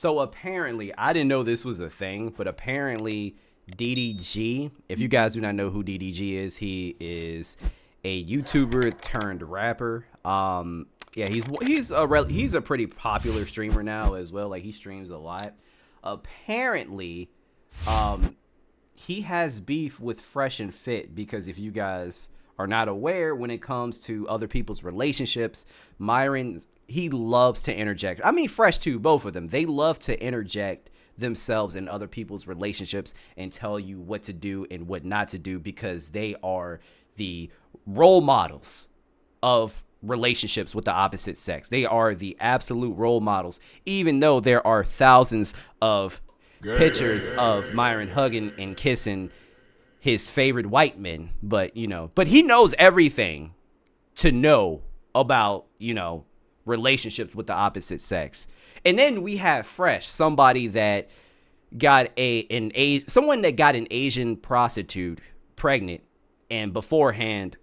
So apparently, I didn't know this was a thing, but apparently DDG, if you guys do not know who DDG is, he is a YouTuber turned rapper. Yeah, he's a pretty popular streamer now as well. Like, he streams a lot. Apparently, he has beef with Fresh and Fit because if you guys are not aware, when it comes to other people's relationships, Myron, he loves to interject. I mean, Fresh too, both of them. They love to interject themselves in other people's relationships and tell you what to do and what not to do because they are the role models of relationships with the opposite sex. They are the absolute role models, even though there are thousands of pictures of Myron hugging and kissing his favorite white men, but he knows everything to know about, relationships with the opposite sex. And then we have Fresh, somebody that got someone that got an Asian prostitute pregnant and beforehand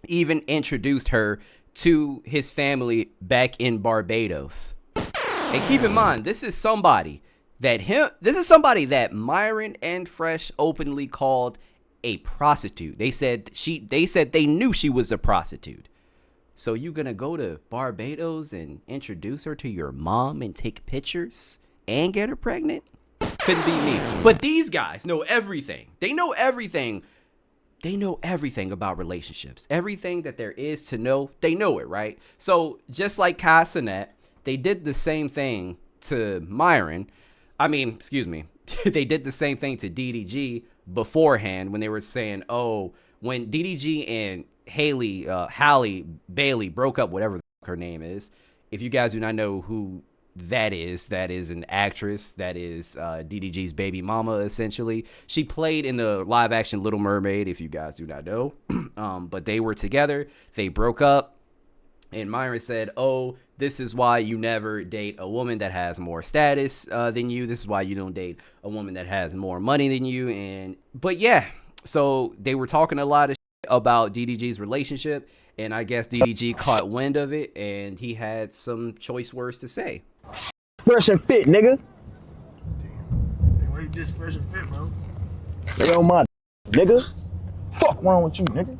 even introduced her to his family back in Barbados. And keep in mind, this is somebody that Myron and Fresh openly called a prostitute. They said they knew she was a prostitute. So you gonna go to Barbados and introduce her to your mom and take pictures and get her pregnant? Couldn't be me. But these guys know everything. They know everything. They know everything about relationships. Everything that there is to know, they know it, right? So just like Kai Cenat, they did the same thing to Myron. I mean, excuse me. They did the same thing to DDG beforehand when they were saying, oh, when DDG and Halle Bailey broke up, whatever her name is. If you guys do not know who that is an actress that is DDG's baby mama, essentially. She played in the live action Little Mermaid, if you guys do not know. But they were together. They broke up. And Myron said, oh, this is why you never date a woman that has more status than you. This is why you don't date a woman that has more money than you. But yeah, so they were talking a lot of shit about DDG's relationship. And I guess DDG caught wind of it. And he had some choice words to say. Fresh and Fit, nigga. Damn, why you diss Fresh and Fit, bro? They on my nigga. Fuck wrong with you, nigga?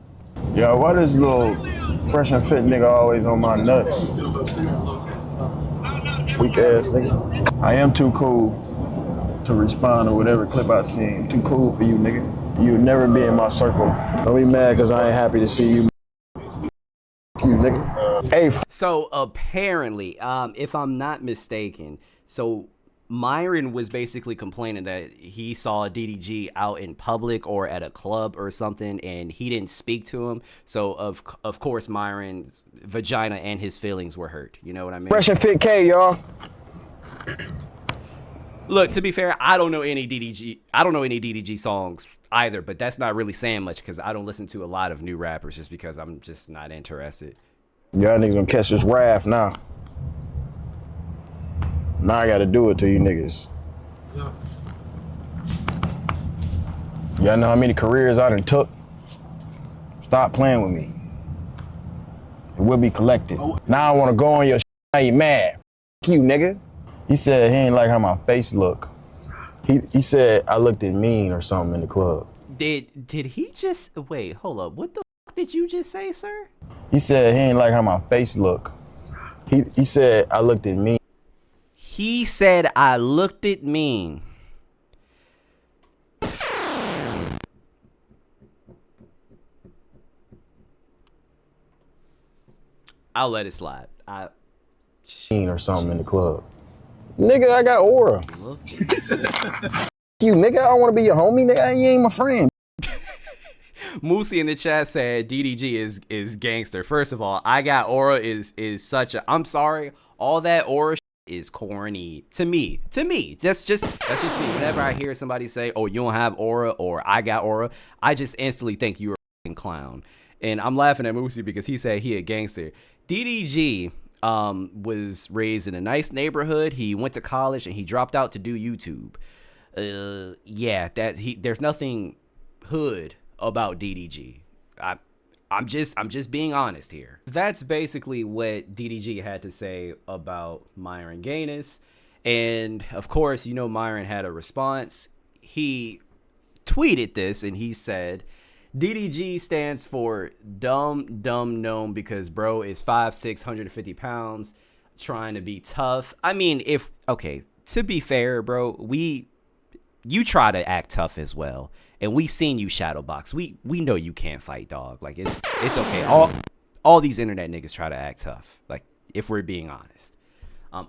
Yo, why this little Fresh and Fit nigga always on my nuts? Weak ass nigga. I am too cool to respond to whatever clip I seen. Too cool for you, nigga. You'll never be in my circle. Don't be mad because I ain't happy to see you. You nigga. Hey. So apparently, if I'm not mistaken, so Myron was basically complaining that he saw DDG out in public or at a club or something, and he didn't speak to him. So of course, Myron's vagina and his feelings were hurt. You know what I mean? Fresh and Fit K, y'all. Look, to be fair, I don't know any DDG songs either, but that's not really saying much because I don't listen to a lot of new rappers just because I'm just not interested. Y'all niggas gonna catch this wrath now. Now I gotta do it to you niggas. Yeah. Y'all know how many careers I done took? Stop playing with me. It will be collected. Oh. Now I wanna go on your shit. Now you mad. F you, nigga. He said he ain't like how my face look. He said I looked at mean or something in the club. Did he just wait? Hold up. What the f did you just say, sir? He said he ain't like how my face look. He said I looked at mean. He said I looked at mean. I'll let it slide. Mean or something in the club. Nigga, I got aura. You nigga, I want to be your homie. Nigga, you ain't my friend. Moosey in the chat said DDG is gangster. First of all, I got aura is such a. I'm sorry, all that aura is corny to me. That's just me. Whenever I hear somebody say, "Oh, you don't have aura," or "I got aura," I just instantly think you're a fucking clown. And I'm laughing at Moosey because he said he a gangster. DDG was raised in a nice neighborhood. He went to college and he dropped out to do YouTube. Yeah, there's nothing hood about DDG. I'm just being honest here. That's basically what DDG had to say about MyronGaines. And of course, Myron had a response. He tweeted this and he said, DDG stands for dumb gnome because bro is 5'6", 150 pounds, trying to be tough. I mean, to be fair, bro, you try to act tough as well. And we've seen you shadow box. We know you can't fight, dog. Like, it's okay. All these internet niggas try to act tough. Like, if we're being honest.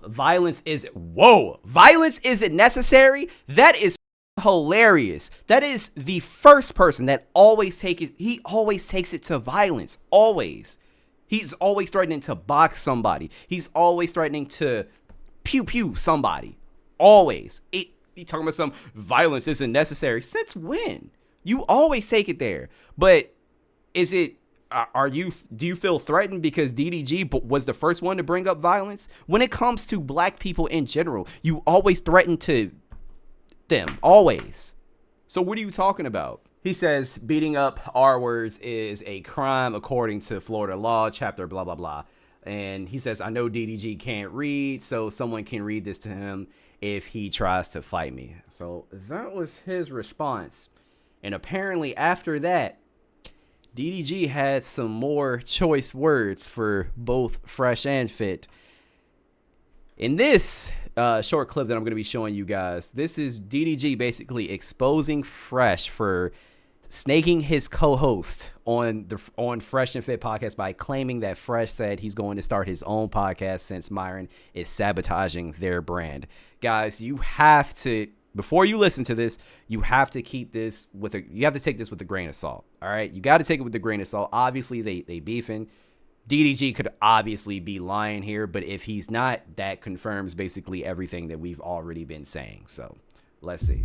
Violence isn't necessary. That is hilarious. That is the first person that always takes it to violence. Always. He's always threatening to box somebody. He's always threatening to pew somebody. Always. You talking about some violence isn't necessary. Since when? You always take it there. But is it, do you feel threatened because DDG was the first one to bring up violence? When it comes to black people in general, you always threaten to them. Always. So what are you talking about? He says beating up R words is a crime according to Florida law, chapter blah, blah, blah. And he says, I know DDG can't read, so someone can read this to him if he tries to fight me. So that was his response. And apparently after that, DDG had some more choice words for both Fresh and Fit. In this short clip that I'm going to be showing you guys, this is DDG basically exposing Fresh for snaking his co-host on Fresh and Fit podcast by claiming that Fresh said he's going to start his own podcast since Myron is sabotaging their brand. Guys, you have to, before you listen to this, you have to take this with a grain of salt. All right, you got to take it with a grain of salt. Obviously, they beefing. DDG could obviously be lying here, but if he's not, that confirms basically everything that we've already been saying. So let's see.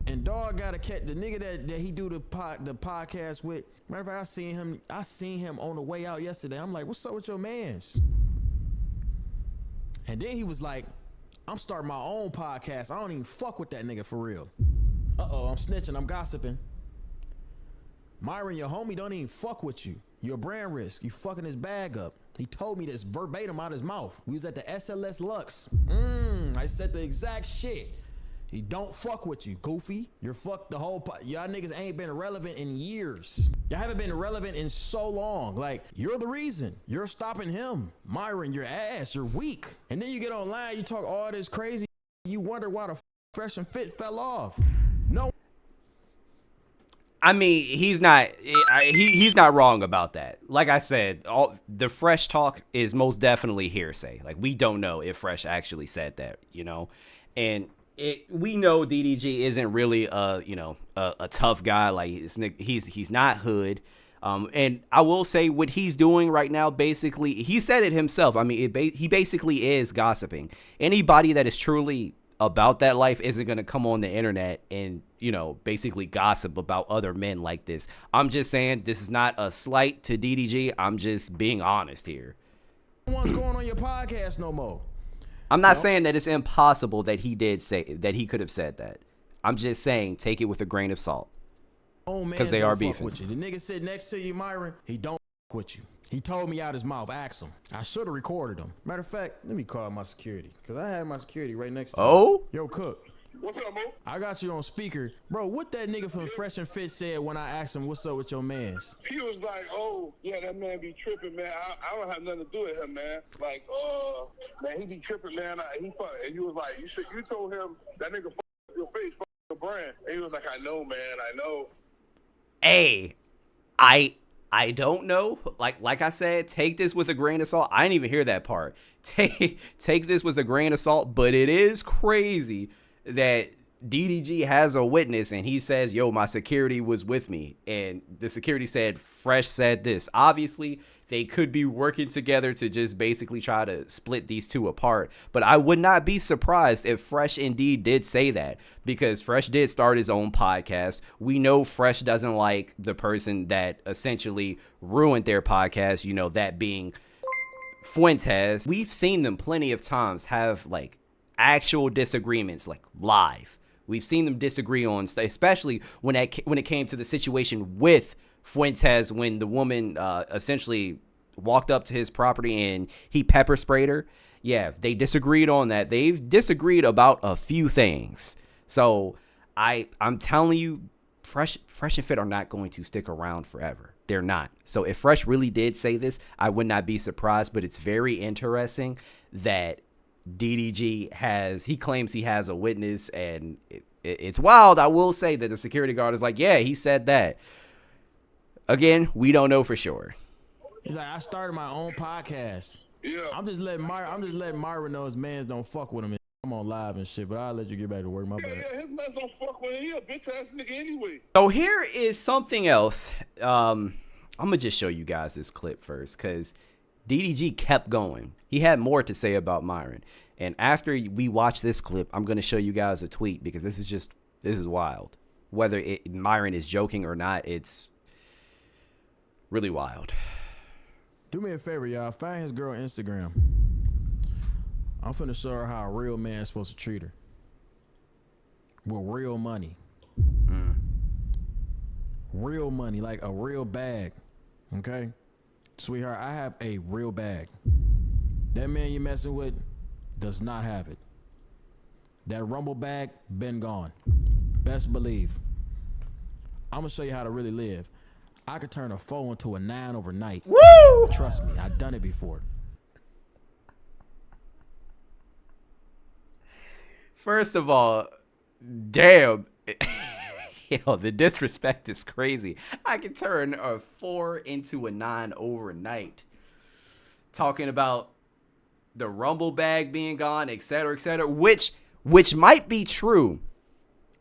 And dog got a cat. The nigga that he do the podcast with. Matter of fact, I seen him on the way out yesterday. I'm like, what's up with your mans? And then he was like, I'm starting my own podcast. I don't even fuck with that nigga for real. Uh-oh, I'm snitching. I'm gossiping. Myron, your homie don't even fuck with you. You're a brand risk. You fucking his bag up. He told me this verbatim out his mouth. We was at the SLS Lux. I said the exact shit. He don't fuck with you, goofy. You're fucked the whole y'all niggas ain't been relevant in years. Y'all haven't been relevant in so long. Like, you're the reason. You're stopping him. Myron, you're ass. You're weak. And then you get online, you talk all this crazy. You wonder why the Fresh and Fit fell off. No. I mean, he's not wrong about that. Like I said, all the Fresh talk is most definitely hearsay. Like, we don't know if Fresh actually said that, and we know DDG isn't really a tough guy. Like, he's not hood. And I will say what he's doing right now, basically, he said it himself. I mean, he basically is gossiping. Anybody that is truly about that life isn't going to come on the internet and, basically gossip about other men like this. I'm just saying this is not a slight to DDG. I'm just being honest here. No one's going on your podcast no more. I'm not saying that it's impossible that he did say that he could have said that. I'm just saying take it with a grain of salt. Oh man, because they are beefing. With you. The nigga sit next to you, Myron. He don't with you. He told me out his mouth. Ask him. I should have recorded him. Matter of fact, let me call my security because I had my security right next to me. Yo, Cook. What's up, Mo? I got you on speaker. Bro, what that nigga from Fresh and Fit said when I asked him what's up with your mans? He was like, oh, yeah, that man be tripping, man. I don't have nothing to do with him, man. Like, man, he be tripping, man. And you was like, you told him that nigga fuck your face, fuck your brand. And he was like, I know, man, I know. Hey, I don't know. Like I said, take this with a grain of salt. I didn't even hear that part. Take this with a grain of salt, but it is crazy that DDG has a witness and he says, yo, my security was with me. And the security said, Fresh said this. Obviously, they could be working together to just basically try to split these two apart. But I would not be surprised if Fresh indeed did say that, because Fresh did start his own podcast. We know Fresh doesn't like the person that essentially ruined their podcast, that being Fuentes. We've seen them plenty of times have actual disagreements, live. We've seen them disagree on, especially when it came to the situation with Fuentes, when the woman essentially walked up to his property and he pepper sprayed her. Yeah, they disagreed on that. They've disagreed about a few things. So I'm telling you, Fresh and Fit are not going to stick around forever. They're not. So if Fresh really did say this, I would not be surprised. But it's very interesting that DDG he claims he has a witness, and it's wild. I will say that the security guard is like, yeah, he said that. Again, we don't know for sure. He's like, I started my own podcast. Yeah. I'm just letting Myron know his mans don't fuck with him. I'm on live and shit, but I'll let you get back to work. My bad. Yeah, his mans don't fuck with him. He a bitch ass nigga anyway. So here is something else. I'm gonna just show you guys this clip first, because DDG kept going. He had more to say about Myron. And after we watch this clip, I'm gonna show you guys a tweet, because this is wild. Whether Myron is joking or not, it's really wild. Do me a favor, y'all. Find his girl Instagram. I'm finna show her how a real man's supposed to treat her. With real money. Real money, like a real bag. Okay? Sweetheart, I have a real bag. That man you messing with does not have it. That rumble bag been gone. Best believe. I'm gonna show you how to really live. I could turn a 4 into a 9 overnight. Woo! Trust me, I've done it before. First of all, damn. Yo, the disrespect is crazy. I can turn a 4 into a 9 overnight. Talking about the rumble bag being gone, etc., which might be true,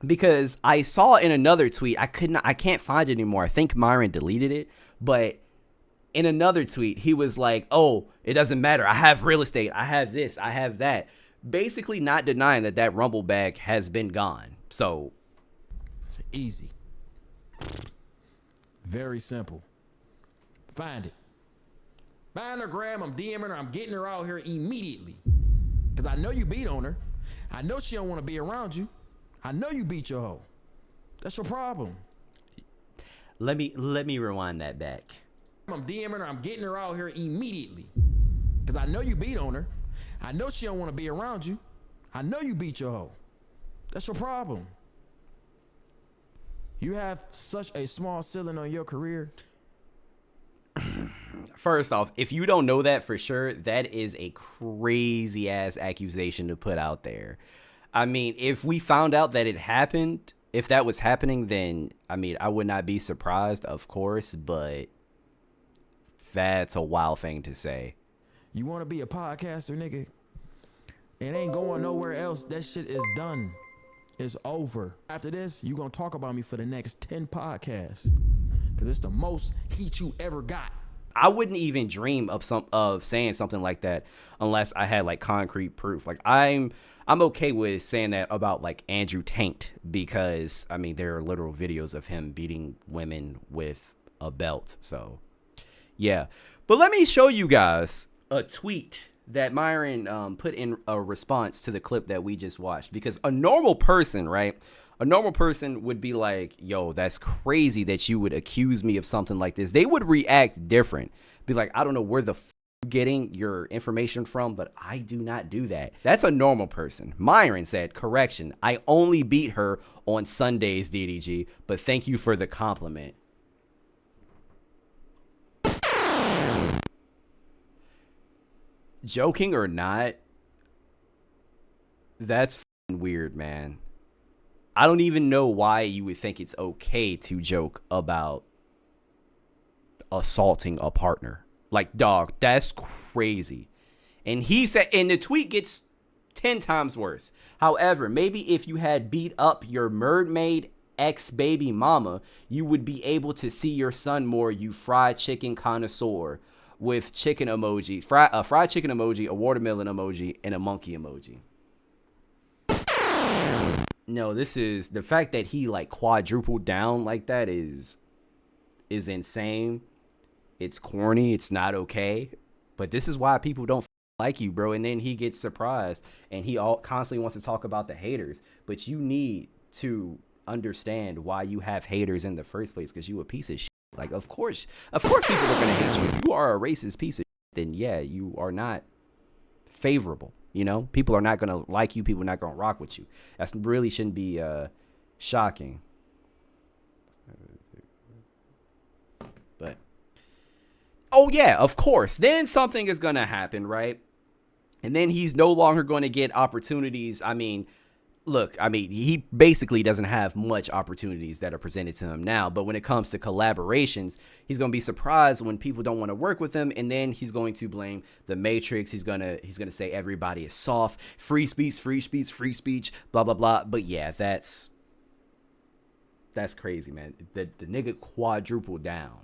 because I saw in another tweet, I can't find it anymore. I think Myron deleted it, but in another tweet, he was like, "Oh, it doesn't matter. I have real estate. I have this. I have that." Basically, not denying that rumble bag has been gone. So it's easy, very simple. Find it. Find her, gram. I'm DMing her. I'm getting her out here immediately. Cause I know you beat on her. I know she don't want to be around you. I know you beat your hoe. That's your problem. Let me rewind that back. I'm DMing her. I'm getting her out here immediately. Cause I know you beat on her. I know she don't want to be around you. I know you beat your hoe. That's your problem. You have such a small ceiling on your career. First off, if you don't know that for sure, that is a crazy ass accusation to put out there. I mean, if we found out that it happened, if that was happening, then I mean, I would not be surprised, of course, but that's a wild thing to say. You want to be a podcaster, nigga? It ain't going nowhere else. That shit is done. It's over. After this, you gonna talk about me for the next 10 podcasts. Cause it's the most heat you ever got. I wouldn't even dream of saying something like that unless I had like concrete proof. Like I'm okay with saying that about like Andrew Tate, because I mean there are literal videos of him beating women with a belt. So yeah, but let me show you guys a tweet that Myron put in a response to the clip that we just watched, because a normal person, right? A normal person would be like, yo, that's crazy that you would accuse me of something like this. They would react different. Be like, I don't know where the f you're getting your information from, but I do not do that. That's a normal person. Myron said, correction, I only beat her on Sundays, DDG, but thank you for the compliment. Joking or not, that's f***ing weird, man. I don't even know why you would think it's okay to joke about assaulting a partner. Like, dog, that's crazy. And he said, and the tweet gets 10 times worse. However, maybe if you had beat up your mermaid ex-baby mama, you would be able to see your son more, you fried chicken connoisseur, with chicken emoji, fried chicken emoji, a watermelon emoji, and a monkey emoji. No, this is the fact that he like quadrupled down like that is insane. It's corny. It's not okay. But this is why people don't like you, bro. And then he gets surprised and he constantly wants to talk about the haters. But you need to understand why you have haters in the first place, because you a piece of shit. Like, of course people are gonna hate you. If you are a racist piece of shit, then yeah, you are not favorable. You know, people are not going to like you. People are not going to rock with you. That really shouldn't be shocking. But, oh yeah, of course. Then something is going to happen, right? And then he's no longer going to get opportunities. I mean, look, he basically doesn't have much opportunities that are presented to him now. But when it comes to collaborations, he's going to be surprised when people don't want to work with him. And then he's going to blame the Matrix. He's going to say everybody is soft, free speech, blah, blah, blah. But yeah, that's crazy, man. The nigga quadrupled down.